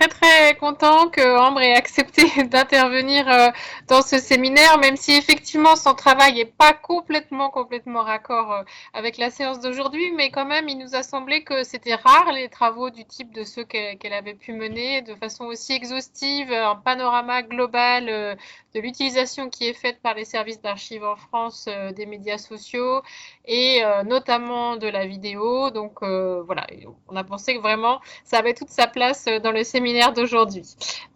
très très content que Ambre ait accepté d'intervenir dans ce séminaire, même si effectivement son travail n'est pas complètement raccord avec la séance d'aujourd'hui, mais quand même il nous a semblé que c'était rare les travaux du type de ceux qu'elle avait pu mener de façon aussi exhaustive, un panorama global de l'utilisation qui est faite par les services d'archives en France des médias sociaux et notamment de la vidéo. Donc voilà, on a pensé que vraiment ça avait toute sa place dans le séminaire d'aujourd'hui.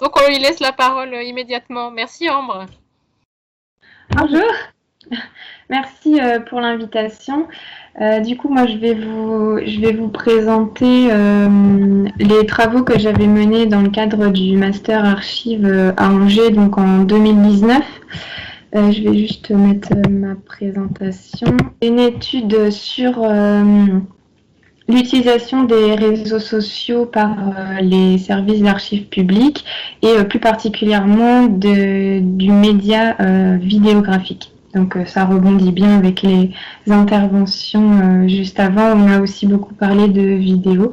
Donc on lui laisse la parole immédiatement. Merci Ambre. Bonjour, merci pour l'invitation. Du coup, moi, je vais vous présenter les travaux que j'avais menés dans le cadre du Master Archives à Angers, donc en 2019. Je vais juste mettre ma présentation. Une étude sur l'utilisation des réseaux sociaux par les services d'archives publiques et plus particulièrement du média vidéographique. Donc ça rebondit bien avec les interventions juste avant. On a aussi beaucoup parlé de vidéo.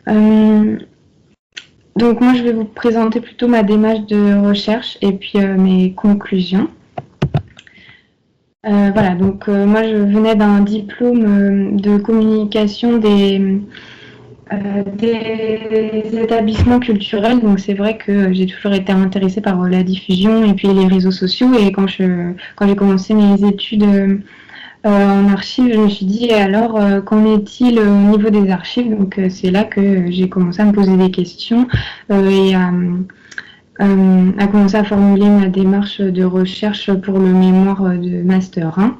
Donc moi je vais vous présenter plutôt ma démarche de recherche et puis mes conclusions. Voilà, donc moi je venais d'un diplôme de communication des établissements culturels, donc c'est vrai que j'ai toujours été intéressée par la diffusion et puis les réseaux sociaux, et quand j'ai commencé mes études en archives, je me suis dit alors qu'en est-il au niveau des archives, donc c'est là que j'ai commencé à me poser des questions et à commencer à formuler ma démarche de recherche pour le mémoire de Master 1.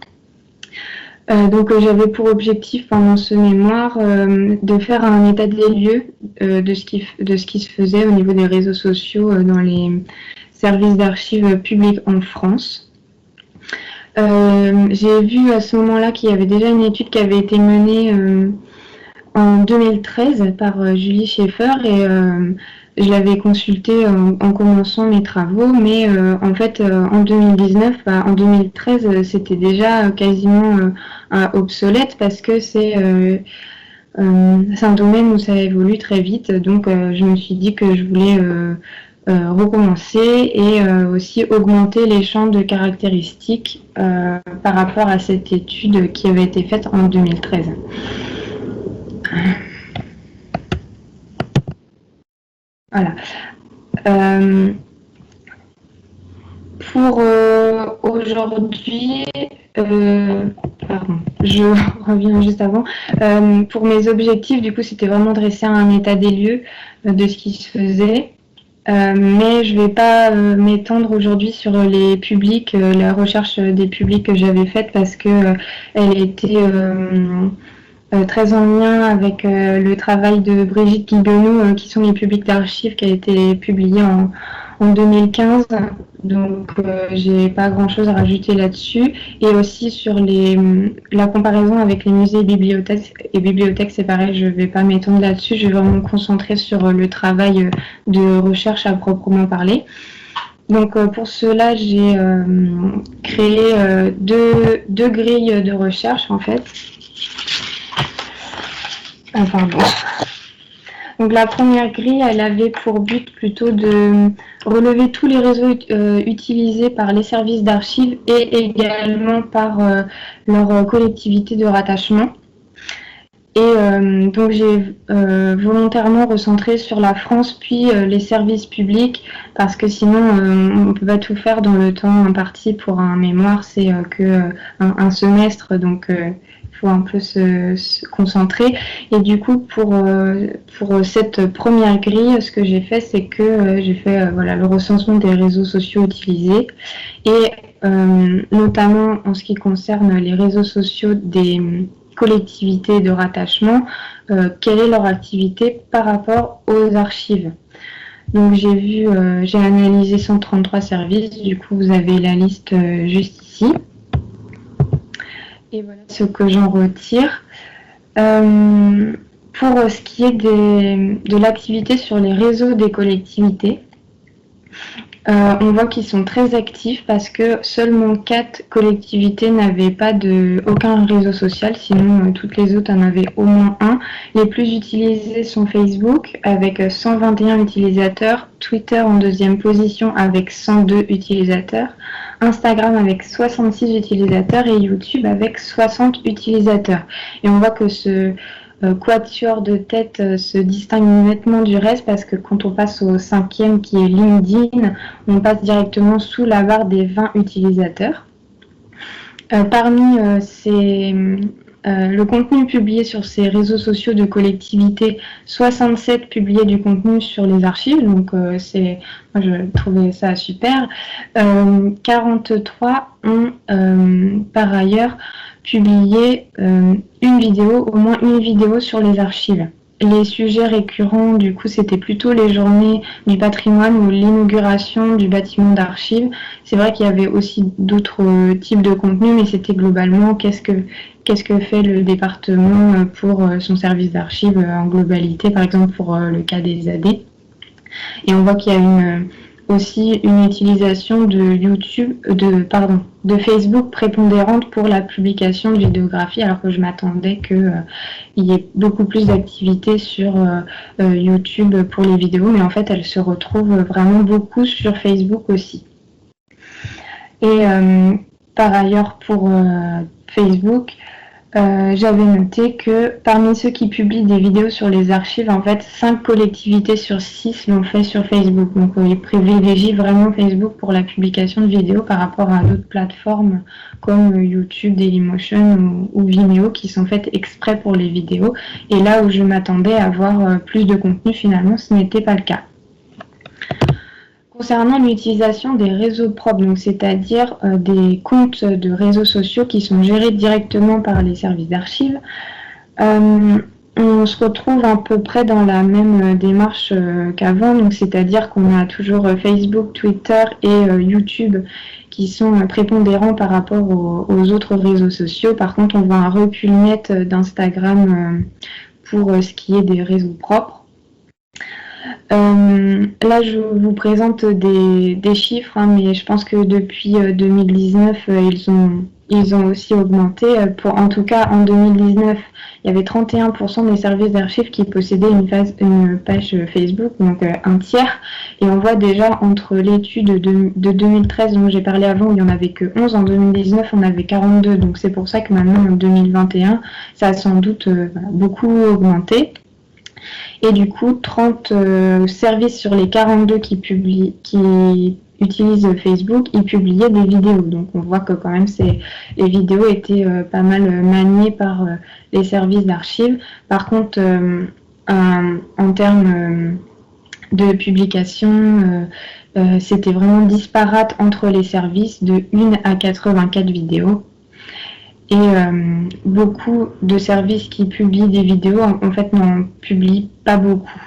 Donc j'avais pour objectif pendant ce mémoire de faire un état des lieux de ce qui se faisait au niveau des réseaux sociaux dans les services d'archives publics en France. J'ai vu à ce moment-là qu'il y avait déjà une étude qui avait été menée en 2013 par Julie Schaeffer et je l'avais consultée en commençant mes travaux, mais en fait en 2019, en 2013, c'était déjà quasiment obsolète parce que c'est un domaine où ça évolue très vite. Donc je me suis dit que je voulais recommencer et aussi augmenter les champs de caractéristiques par rapport à cette étude qui avait été faite en 2013. Voilà. Pour aujourd'hui, pardon, je reviens juste avant. Pour mes objectifs, du coup, c'était vraiment dresser un état des lieux de ce qui se faisait. Mais je ne vais pas m'étendre aujourd'hui sur les publics, la recherche des publics que j'avais faite parce que elle était très en lien avec le travail de Brigitte Guillebenou, qui sont les publics d'archives, qui a été publié en 2015. Donc j'ai pas grand chose à rajouter là-dessus, et aussi sur la comparaison avec les musées et bibliothèques, c'est pareil, je vais pas m'étendre là-dessus, je vais vraiment me concentrer sur le travail de recherche à proprement parler. Donc pour cela j'ai créé deux grilles de recherche en fait. Ah, pardon. Donc la première grille, elle avait pour but plutôt de relever tous les réseaux utilisés par les services d'archives et également par leur collectivité de rattachement. Et donc j'ai volontairement recentré sur la France puis les services publics parce que sinon on ne peut pas tout faire dans le temps imparti pour un mémoire, c'est que un semestre, donc il faut un peu se concentrer. Et du coup pour cette première grille, ce que j'ai fait, c'est que j'ai fait voilà, le recensement des réseaux sociaux utilisés et notamment en ce qui concerne les réseaux sociaux des collectivités de rattachement, quelle est leur activité par rapport aux archives. Donc j'ai analysé 133 services, du coup vous avez la liste juste ici. Et voilà ce que j'en retire. Pour ce qui est de l'activité sur les réseaux des collectivités, On voit qu'ils sont très actifs parce que seulement 4 collectivités n'avaient pas aucun réseau social, sinon toutes les autres en avaient au moins un. Les plus utilisés sont Facebook avec 121 utilisateurs, Twitter en deuxième position avec 102 utilisateurs, Instagram avec 66 utilisateurs et YouTube avec 60 utilisateurs. Et on voit que ce quatuor de tête se distingue nettement du reste parce que quand on passe au cinquième qui est LinkedIn, on passe directement sous la barre des 20 utilisateurs. Parmi le contenu publié sur ces réseaux sociaux de collectivité, 67 publiaient du contenu sur les archives, donc moi je trouvais ça super. 43 ont par ailleurs publié une vidéo, au moins une vidéo sur les archives. Les sujets récurrents, du coup, c'était plutôt les journées du patrimoine ou l'inauguration du bâtiment d'archives. C'est vrai qu'il y avait aussi d'autres types de contenus, mais c'était globalement qu'est-ce que fait le département pour son service d'archives en globalité, par exemple pour le cas des AD. Et on voit qu'il y a aussi une utilisation de Facebook prépondérante pour la publication de vidéographies, alors que je m'attendais qu'il y ait beaucoup plus d'activités sur YouTube pour les vidéos, mais en fait elles se retrouvent vraiment beaucoup sur Facebook aussi. Et par ailleurs pour Facebook, j'avais noté que parmi ceux qui publient des vidéos sur les archives, en fait, 5 collectivités sur 6 l'ont fait sur Facebook. Donc, ils privilégient vraiment Facebook pour la publication de vidéos par rapport à d'autres plateformes comme YouTube, Dailymotion ou Vimeo qui sont faites exprès pour les vidéos. Et là où je m'attendais à avoir plus de contenu, finalement, ce n'était pas le cas. Concernant l'utilisation des réseaux propres, donc c'est-à-dire des comptes de réseaux sociaux qui sont gérés directement par les services d'archives, on se retrouve à peu près dans la même démarche qu'avant, donc c'est-à-dire qu'on a toujours Facebook, Twitter et YouTube qui sont prépondérants par rapport aux autres réseaux sociaux. Par contre, on voit un recul net d'Instagram pour ce qui est des réseaux propres. Là, je vous présente des chiffres, hein, mais je pense que depuis 2019, ils ont aussi augmenté. En tout cas, en 2019, il y avait 31% des services d'archives qui possédaient une page Facebook, donc un tiers. Et on voit déjà entre l'étude de 2013 dont j'ai parlé avant, où il n'y en avait que 11, en 2019, on avait 42. Donc c'est pour ça que maintenant, en 2021, ça a sans doute beaucoup augmenté. Et du coup, 30 services sur les 42 qui utilisent Facebook, ils publiaient des vidéos. Donc on voit que quand même les vidéos étaient pas mal maniées par les services d'archives. Par contre, en termes de publication, c'était vraiment disparate entre les services de 1 à 84 vidéos. Et beaucoup de services qui publient des vidéos, en fait, n'en publient pas beaucoup.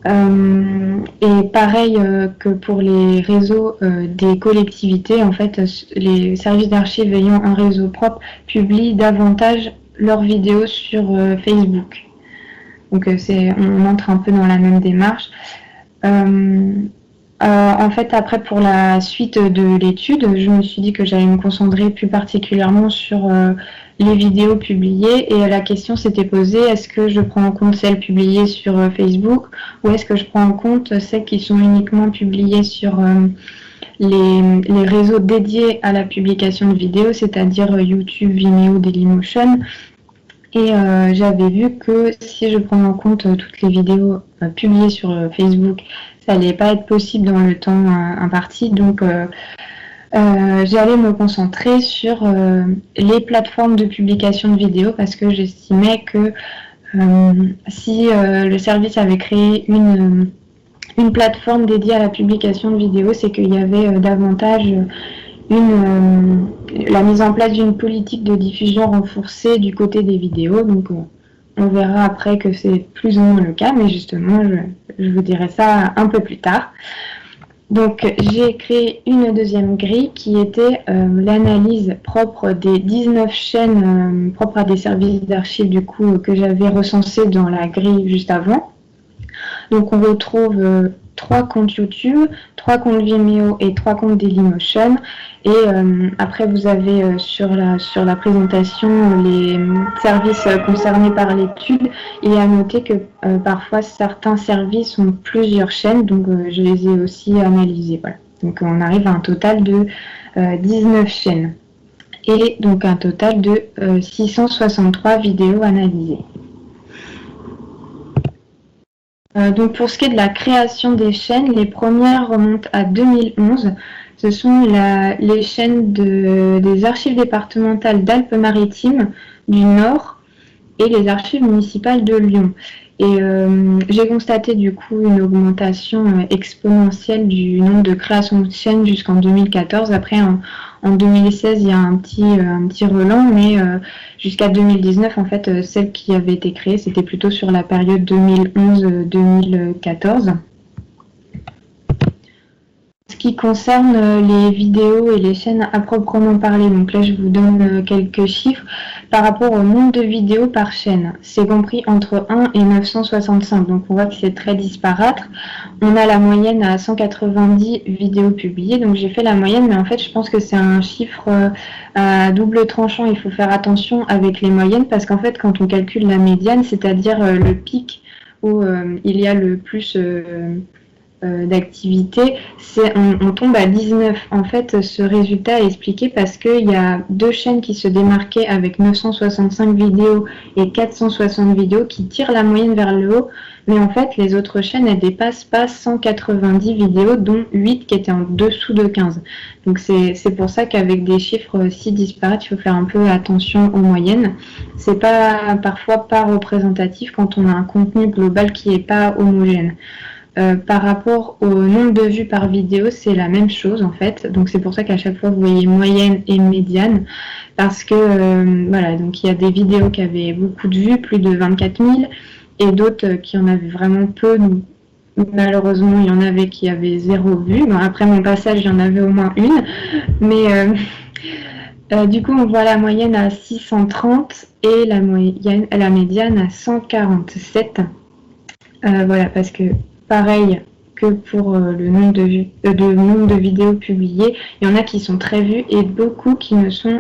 Et pareil que pour les réseaux des collectivités, en fait, les services d'archives ayant un réseau propre publient davantage leurs vidéos sur Facebook. Donc on entre un peu dans la même démarche. En fait, après, pour la suite de l'étude, je me suis dit que j'allais me concentrer plus particulièrement sur les vidéos publiées. Et la question s'était posée, est-ce que je prends en compte celles publiées sur Facebook ou est-ce que je prends en compte celles qui sont uniquement publiées sur les réseaux dédiés à la publication de vidéos, c'est-à-dire YouTube, Vimeo, Dailymotion. Et j'avais vu que si je prends en compte toutes les vidéos publiées sur Facebook, ça n'allait pas être possible dans le temps imparti. Donc, j'allais me concentrer sur les plateformes de publication de vidéos parce que j'estimais que si le service avait créé une plateforme dédiée à la publication de vidéos, c'est qu'il y avait davantage la mise en place d'une politique de diffusion renforcée du côté des vidéos. Donc on verra après que c'est plus ou moins le cas, mais justement je vous dirai ça un peu plus tard. Donc j'ai créé une deuxième grille qui était l'analyse propre des 19 chaînes propres à des services d'archives du coup que j'avais recensées dans la grille juste avant. Donc on retrouve 3 comptes YouTube, 3 comptes Vimeo et 3 comptes Dailymotion. Et après, vous avez sur la présentation les services concernés par l'étude. Il est à noter que parfois, certains services ont plusieurs chaînes, donc je les ai aussi analysés. Voilà. Donc on arrive à un total de 19 chaînes et donc un total de 663 vidéos analysées. Donc pour ce qui est de la création des chaînes, les premières remontent à 2011. Ce sont les chaînes des archives départementales d'Alpes-Maritimes du Nord et les archives municipales de Lyon. Et j'ai constaté du coup une augmentation exponentielle du nombre de créations de chaînes jusqu'en 2014. Après, en 2016, il y a un petit relan, mais jusqu'à 2019, en fait, celles qui avaient été créées, c'était plutôt sur la période 2011-2014. Ce qui concerne les vidéos et les chaînes à proprement parler, donc là je vous donne quelques chiffres par rapport au nombre de vidéos par chaîne. C'est compris entre 1 et 965, donc on voit que c'est très disparate. On a la moyenne à 190 vidéos publiées, donc j'ai fait la moyenne, mais en fait je pense que c'est un chiffre à double tranchant. Il faut faire attention avec les moyennes parce qu'en fait quand on calcule la médiane, c'est-à-dire le pic où il y a le plus d'activité, on tombe à 19. En fait, ce résultat est expliqué parce qu'il y a 2 chaînes qui se démarquaient avec 965 vidéos et 460 vidéos qui tirent la moyenne vers le haut, mais en fait, les autres chaînes, elles dépassent pas 190 vidéos, dont 8 qui étaient en dessous de 15. Donc c'est pour ça qu'avec des chiffres si disparates, il faut faire un peu attention aux moyennes. C'est parfois pas représentatif quand on a un contenu global qui n'est pas homogène. Par rapport au nombre de vues par vidéo, c'est la même chose en fait. Donc c'est pour ça qu'à chaque fois vous voyez moyenne et médiane, parce que voilà, donc il y a des vidéos qui avaient beaucoup de vues, plus de 24 000, et d'autres qui en avaient vraiment peu. Malheureusement, il y en avait qui avaient 0 vue. Bon, après mon passage, il y en avait au moins une, mais du coup, on voit la moyenne à 630 et la médiane à 147. Voilà, parce que pareil que pour le nombre de vidéos publiées, il y en a qui sont très vues et beaucoup qui ne sont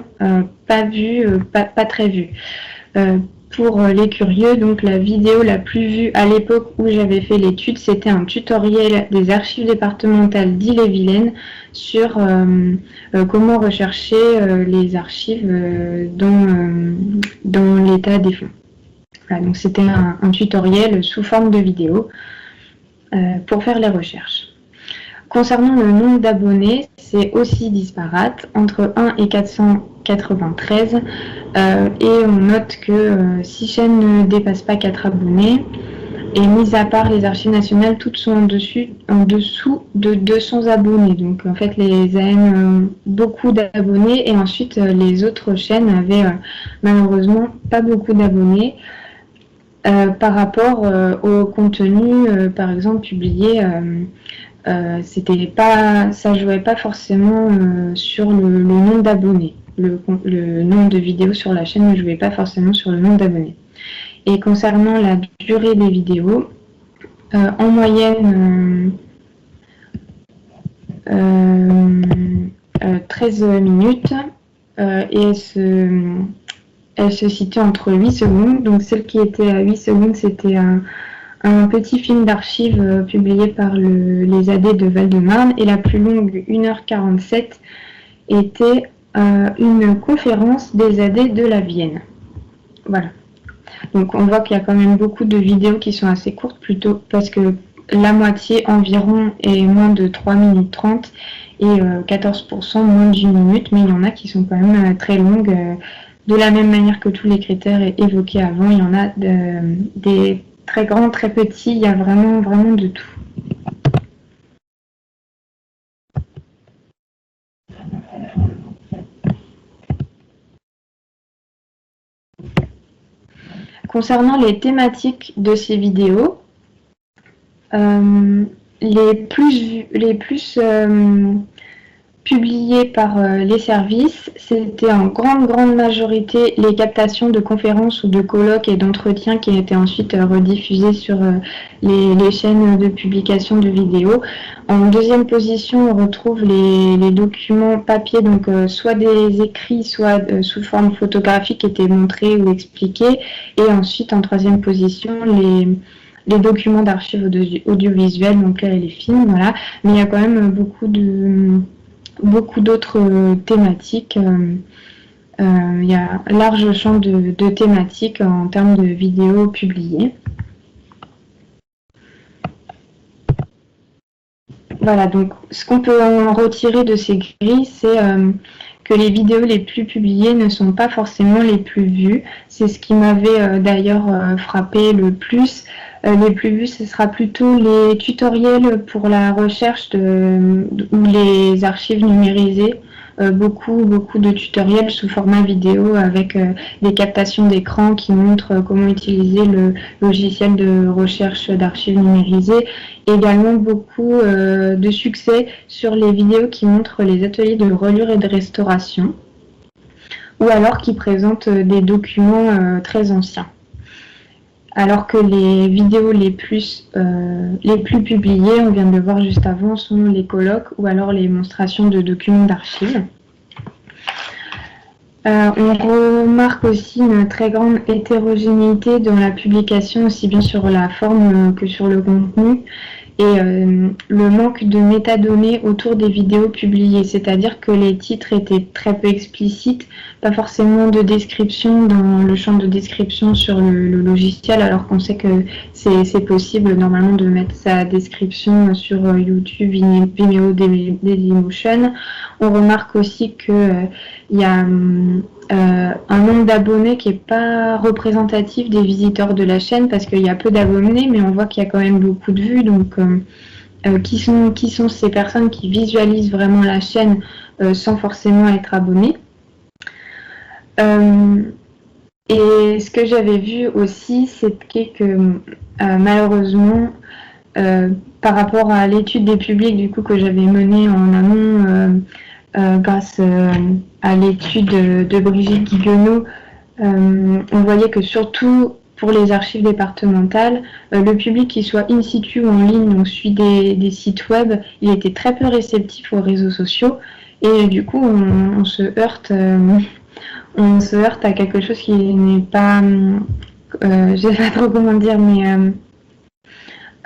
pas vues, pas très vues. Pour les curieux, donc la vidéo la plus vue à l'époque où j'avais fait l'étude, c'était un tutoriel des archives départementales d'Ille-et-Vilaine sur comment rechercher les archives dans l'état des fonds. Voilà, donc c'était un tutoriel sous forme de vidéo pour faire les recherches. Concernant le nombre d'abonnés, c'est aussi disparate, entre 1 et 493, et on note que 6 chaînes ne dépassent pas 4 abonnés, et mis à part les archives nationales, toutes sont en dessous de 200 abonnés. Donc en fait, les AM ont beaucoup d'abonnés, et ensuite les autres chaînes avaient malheureusement pas beaucoup d'abonnés. Par rapport au contenu, par exemple, publié, ça jouait pas forcément sur le nombre d'abonnés. Le nombre de vidéos sur la chaîne ne jouait pas forcément sur le nombre d'abonnés. Et concernant la durée des vidéos, en moyenne 13 minutes, et elle se situe entre 8 secondes. Donc celle qui était à 8 secondes, c'était un petit film d'archives publié par les AD de Val-de-Marne. Et la plus longue, 1h47, était une conférence des AD de la Vienne. Voilà. Donc on voit qu'il y a quand même beaucoup de vidéos qui sont assez courtes, plutôt parce que la moitié environ est moins de 3 minutes 30 et 14% moins d'1 minute, mais il y en a qui sont quand même très longues. De la même manière que tous les critères évoqués avant, il y en a des très grands, très petits, il y a vraiment, vraiment de tout. Concernant les thématiques de ces vidéos, les plus publiés par les services, c'était en grande majorité les captations de conférences ou de colloques et d'entretiens qui étaient ensuite rediffusés sur les chaînes de publication de vidéos. En deuxième position, on retrouve les documents papier, donc soit des écrits, soit sous forme photographique qui étaient montrés ou expliqués. Et ensuite, en troisième position, les documents d'archives audiovisuelles, donc là, les films, voilà. Mais il y a quand même beaucoup d'autres thématiques. Il y a un large champ de thématiques en termes de vidéos publiées. Voilà, donc ce qu'on peut en retirer de ces grilles, c'est que les vidéos les plus publiées ne sont pas forcément les plus vues. C'est ce qui m'avait d'ailleurs frappé le plus. Les plus vus, ce sera plutôt les tutoriels pour la recherche ou les archives numérisées. Beaucoup de tutoriels sous format vidéo avec des captations d'écran qui montrent comment utiliser le logiciel de recherche d'archives numérisées. Également beaucoup de succès sur les vidéos qui montrent les ateliers de reliure et de restauration ou alors qui présentent des documents très anciens. Alors que les vidéos les plus publiées, on vient de le voir juste avant, sont les colloques ou alors les monstrations de documents d'archives. On remarque aussi une très grande hétérogénéité dans la publication, aussi bien sur la forme que sur le contenu, et le manque de métadonnées autour des vidéos publiées, c'est-à-dire que les titres étaient très peu explicites, pas forcément de description dans le champ de description sur le logiciel, alors qu'on sait que c'est possible normalement de mettre sa description sur YouTube, Vimeo, Dailymotion. On remarque aussi qu'il y a un nombre d'abonnés qui n'est pas représentatif des visiteurs de la chaîne parce qu'il y a peu d'abonnés, mais on voit qu'il y a quand même beaucoup de vues. Donc, qui sont ces personnes qui visualisent vraiment la chaîne sans forcément être abonnés. Et ce que j'avais vu aussi, c'est que malheureusement, par rapport à l'étude des publics du coup que j'avais menée en amont, grâce à l'étude de Brigitte Guiguenot, on voyait que surtout pour les archives départementales, le public qui soit in situ ou en ligne, donc suit des sites web, il était très peu réceptif aux réseaux sociaux et du coup on se heurte à quelque chose qui n'est pas, je sais pas trop comment dire, mais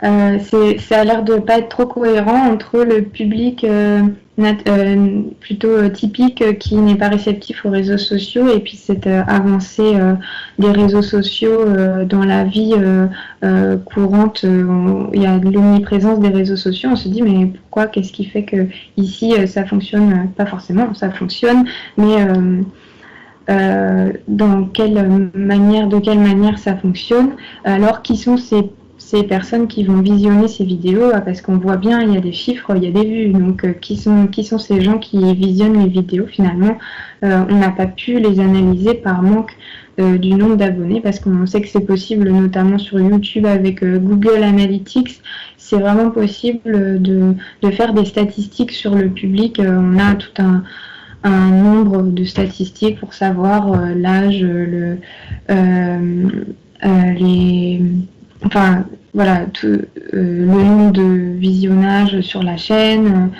ça a l'air de pas être trop cohérent entre le public plutôt typique qui n'est pas réceptif aux réseaux sociaux et puis cette avancée des réseaux sociaux dans la vie courante. Il y a l'omniprésence des réseaux sociaux. On se dit mais pourquoi, qu'est-ce qui fait que ici ça fonctionne pas forcément, ça fonctionne, mais de quelle manière ça fonctionne, alors qui sont ces personnes qui vont visionner ces vidéos, parce qu'on voit bien, il y a des chiffres, il y a des vues, donc qui sont ces gens qui visionnent les vidéos finalement. On n'a pas pu les analyser par manque du nombre d'abonnés, parce qu'on sait que c'est possible, notamment sur YouTube avec Google Analytics, c'est vraiment possible de faire des statistiques sur le public. On a tout un nombre de statistiques pour savoir l'âge, le nombre de visionnages sur la chaîne,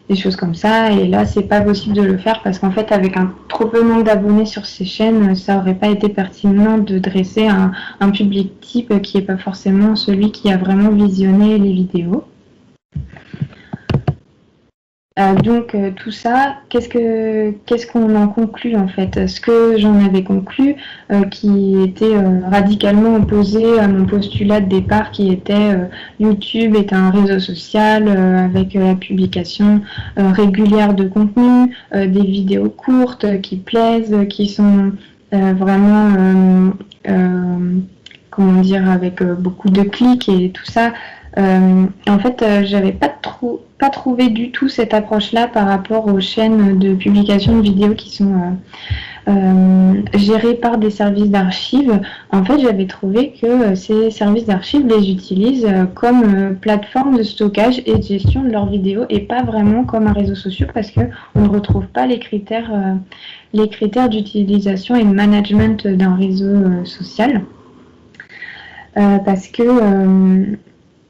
des choses comme ça. Et là, c'est pas possible de le faire parce qu'en fait, avec un trop peu nombre d'abonnés sur ces chaînes, ça aurait pas été pertinent de dresser un public type qui est pas forcément celui qui a vraiment visionné les vidéos. Donc tout ça, qu'est-ce qu'on en conclut en fait? Ce que j'en avais conclu, qui était radicalement opposé à mon postulat de départ, qui était YouTube est un réseau social avec la publication régulière de contenu, des vidéos courtes qui plaisent, qui sont vraiment, comment dire, avec beaucoup de clics et tout ça. En fait, j'avais pas trouvé du tout cette approche-là par rapport aux chaînes de publication de vidéos qui sont gérés par des services d'archives, en fait, j'avais trouvé que ces services d'archives les utilisent comme plateforme de stockage et de gestion de leurs vidéos et pas vraiment comme un réseau social parce qu'on ne retrouve pas les critères d'utilisation et de management d'un réseau social. Parce que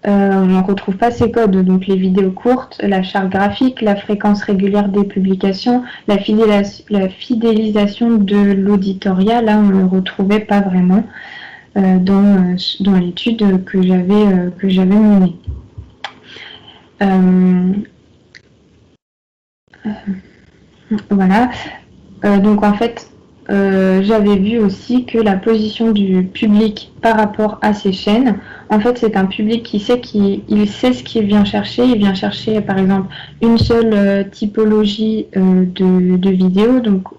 on ne retrouve pas ces codes, donc les vidéos courtes, la charte graphique, la fréquence régulière des publications, la fidélisation de l'auditoria, là on ne le retrouvait pas vraiment dans l'étude que j'avais menée. Voilà, donc en fait, j'avais vu aussi que la position du public par rapport à ces chaînes, en fait, c'est un public qui sait ce qu'il vient chercher. Il vient chercher, par exemple, une seule typologie de vidéos. Donc,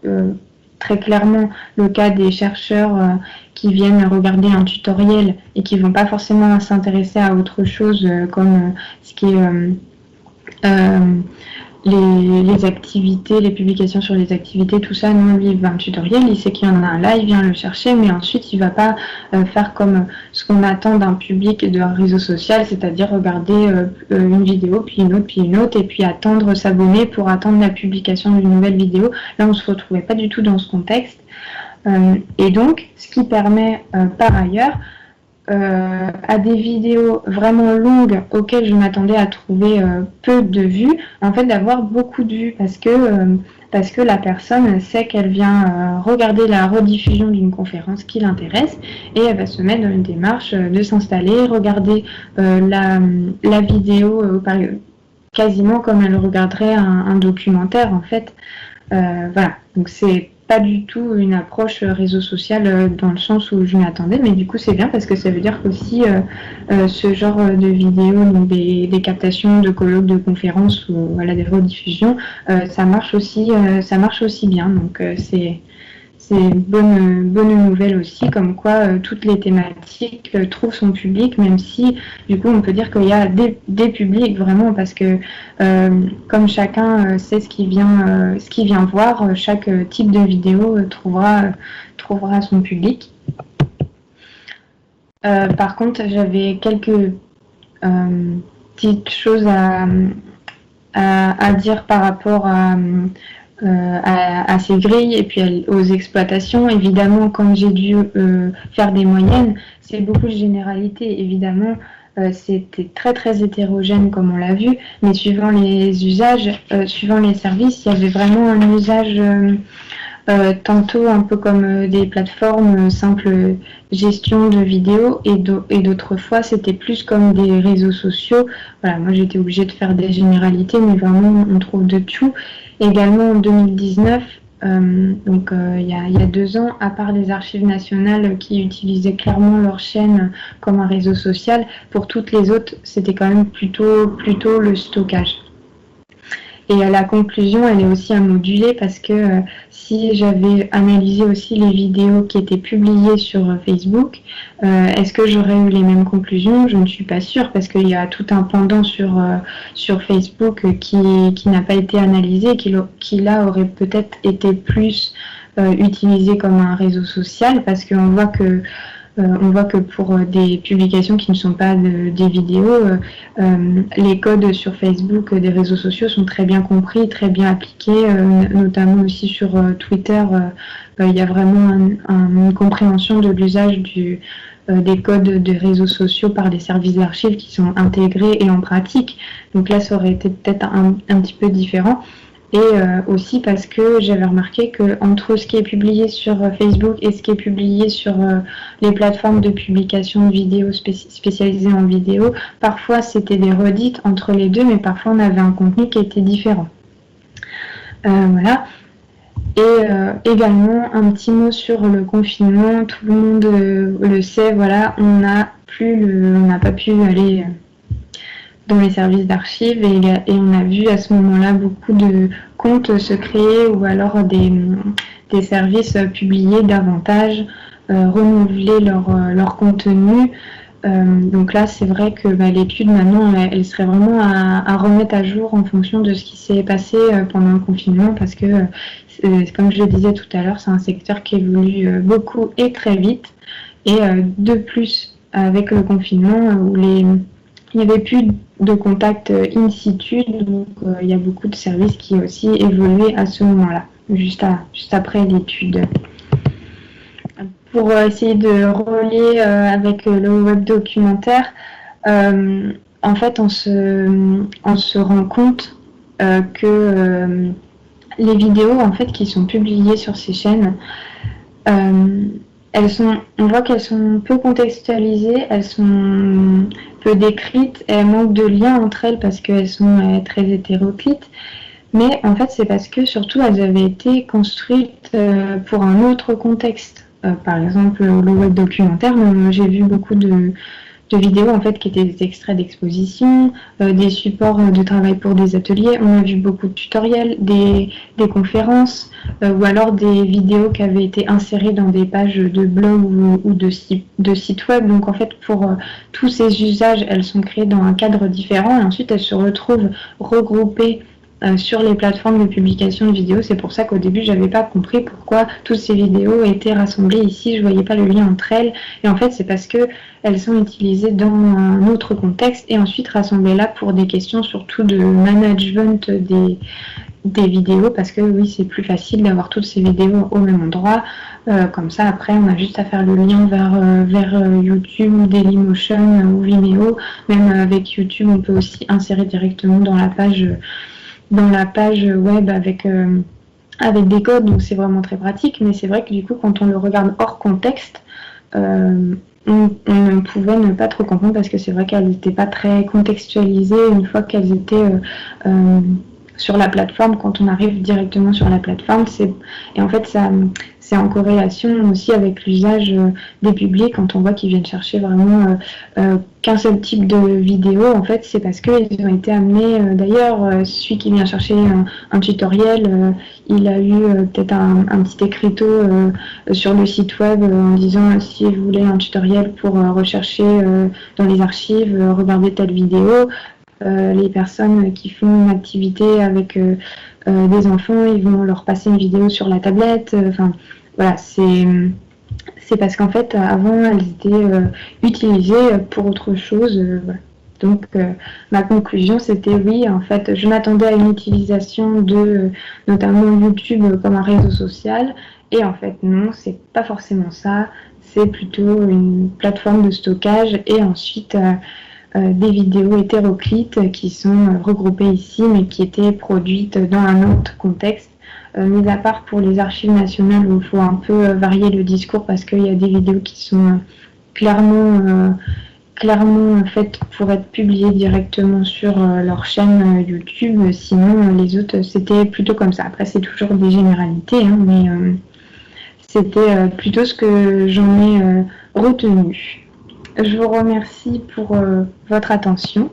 très clairement, le cas des chercheurs qui viennent regarder un tutoriel et qui ne vont pas forcément s'intéresser à autre chose comme ce qui est les activités, les publications sur les activités, tout ça. Non, lui, il veut un tutoriel, il sait qu'il y en a un là, il vient le chercher, mais ensuite, il ne va pas faire comme ce qu'on attend d'un public de réseau social, c'est-à-dire regarder une vidéo, puis une autre, et puis attendre s'abonner pour attendre la publication d'une nouvelle vidéo. Là, on ne se retrouvait pas du tout dans ce contexte. Et donc, ce qui permet par ailleurs à des vidéos vraiment longues auxquelles je m'attendais à trouver peu de vues, en fait d'avoir beaucoup de vues parce que la personne sait qu'elle vient regarder la rediffusion d'une conférence qui l'intéresse et elle va se mettre dans une démarche de s'installer, regarder la vidéo quasiment comme elle regarderait un documentaire en fait. Voilà, donc c'est pas du tout une approche réseau social dans le sens où je m'y attendais, mais du coup c'est bien parce que ça veut dire qu'aussi ce genre de vidéos, donc des captations de colloques, de conférences ou voilà, des rediffusions, ça marche aussi bien. Donc c'est une bonne nouvelle aussi, comme quoi toutes les thématiques trouvent son public, même si du coup on peut dire qu'il y a des publics vraiment, parce que comme chacun sait ce qu'il vient voir, chaque type de vidéo trouvera son public. Par contre, j'avais quelques petites choses à dire par rapport à ces grilles et puis aux exploitations. Évidemment, comme j'ai dû faire des moyennes, c'est beaucoup de généralité. Évidemment, c'était très très hétérogène comme on l'a vu, mais suivant les usages, suivant les services, il y avait vraiment un usage tantôt un peu comme des plateformes simple gestion de vidéos et d'autres fois c'était plus comme des réseaux sociaux. Voilà, moi j'étais obligée de faire des généralités, mais vraiment on trouve de tout. Également en 2019, donc il y a 2 ans, à part les archives nationales qui utilisaient clairement leur chaîne comme un réseau social, pour toutes les autres c'était quand même plutôt le stockage. Et la conclusion, elle est aussi à moduler parce que si j'avais analysé aussi les vidéos qui étaient publiées sur Facebook, est-ce que j'aurais eu les mêmes conclusions? Je ne suis pas sûre parce qu'il y a tout un pendant sur Facebook qui n'a pas été analysé, qui là aurait peut-être été plus utilisé comme un réseau social parce qu'on voit que pour des publications qui ne sont pas des vidéos, les codes sur Facebook des réseaux sociaux sont très bien compris, très bien appliqués, notamment aussi sur Twitter. Il y a vraiment une compréhension de l'usage des codes des réseaux sociaux par les services d'archives qui sont intégrés et en pratique. Donc là, ça aurait été peut-être un petit peu différent. Et aussi parce que j'avais remarqué que entre ce qui est publié sur Facebook et ce qui est publié sur les plateformes de publication de vidéos spécialisées en vidéo, parfois c'était des redites entre les deux, mais parfois on avait un contenu qui était différent. Voilà. Et également un petit mot sur le confinement, tout le monde le sait, voilà, on n'a pas pu aller dans les services d'archives et on a vu à ce moment-là beaucoup de comptes se créer ou alors des services publier davantage, renouveler leur contenu Donc là, c'est vrai que l'étude, maintenant, elle serait vraiment à remettre à jour en fonction de ce qui s'est passé pendant le confinement, parce que, comme je le disais tout à l'heure, c'est un secteur qui évolue beaucoup et très vite. Et de plus, avec le confinement, il n'y avait plus de contact in situ, donc il y a beaucoup de services qui ont aussi évolué à ce moment-là, juste après l'étude. Pour essayer de relier avec le web documentaire, en fait, on se rend compte que les vidéos en fait, qui sont publiées sur ces chaînes, on voit qu'elles sont peu contextualisées, elles sont peu décrites, elles manquent de lien entre elles parce qu'elles sont très hétéroclites. Mais en fait, c'est parce que surtout elles avaient été construites pour un autre contexte. Par exemple, le web documentaire, j'ai vu beaucoup de vidéos en fait qui étaient des extraits d'exposition, des supports de travail pour des ateliers. On a vu beaucoup de tutoriels, des conférences, ou alors des vidéos qui avaient été insérées dans des pages de blog ou de sites web. Donc en fait, pour tous ces usages, elles sont créées dans un cadre différent et ensuite elles se retrouvent regroupées sur les plateformes de publication de vidéos. C'est pour ça qu'au début, j'avais pas compris pourquoi toutes ces vidéos étaient rassemblées ici. Je voyais pas le lien entre elles. Et en fait, c'est parce que elles sont utilisées dans un autre contexte et ensuite rassemblées là pour des questions surtout de management des vidéos, parce que oui, c'est plus facile d'avoir toutes ces vidéos au même endroit. Comme ça, après, on a juste à faire le lien vers YouTube ou Dailymotion ou Vimeo. Même avec YouTube, on peut aussi insérer directement dans la page web avec des codes, donc c'est vraiment très pratique. Mais c'est vrai que du coup, quand on le regarde hors contexte, on pouvait ne pas trop comprendre, parce que c'est vrai qu'elles n'étaient pas très contextualisées une fois qu'elles étaient sur la plateforme. Quand on arrive directement sur la plateforme, et en fait c'est en corrélation aussi avec l'usage des publics. Quand on voit qu'ils viennent chercher vraiment qu'un seul type de vidéo, en fait c'est parce qu'ils ont été amenés d'ailleurs. Celui qui vient chercher un tutoriel, il a eu peut-être un petit écriteau sur le site web en disant si vous voulez un tutoriel pour rechercher dans les archives, regardez telle vidéo. Les personnes qui font une activité avec des enfants, ils vont leur passer une vidéo sur la tablette. Enfin, voilà, c'est parce qu'en fait, avant, elles étaient utilisées pour autre chose. Voilà. Donc, ma conclusion, c'était oui, en fait, je m'attendais à une utilisation de notamment YouTube comme un réseau social. Et en fait, non, c'est pas forcément ça. C'est plutôt une plateforme de stockage et ensuite des vidéos hétéroclites qui sont regroupées ici, mais qui étaient produites dans un autre contexte. Mis à part pour les archives nationales où il faut un peu varier le discours, parce qu'il y a des vidéos qui sont clairement faites pour être publiées directement sur leur chaîne YouTube. Sinon, les autres, c'était plutôt comme ça. Après, c'est toujours des généralités, hein, mais c'était plutôt ce que j'en ai retenu. Je vous remercie pour votre attention.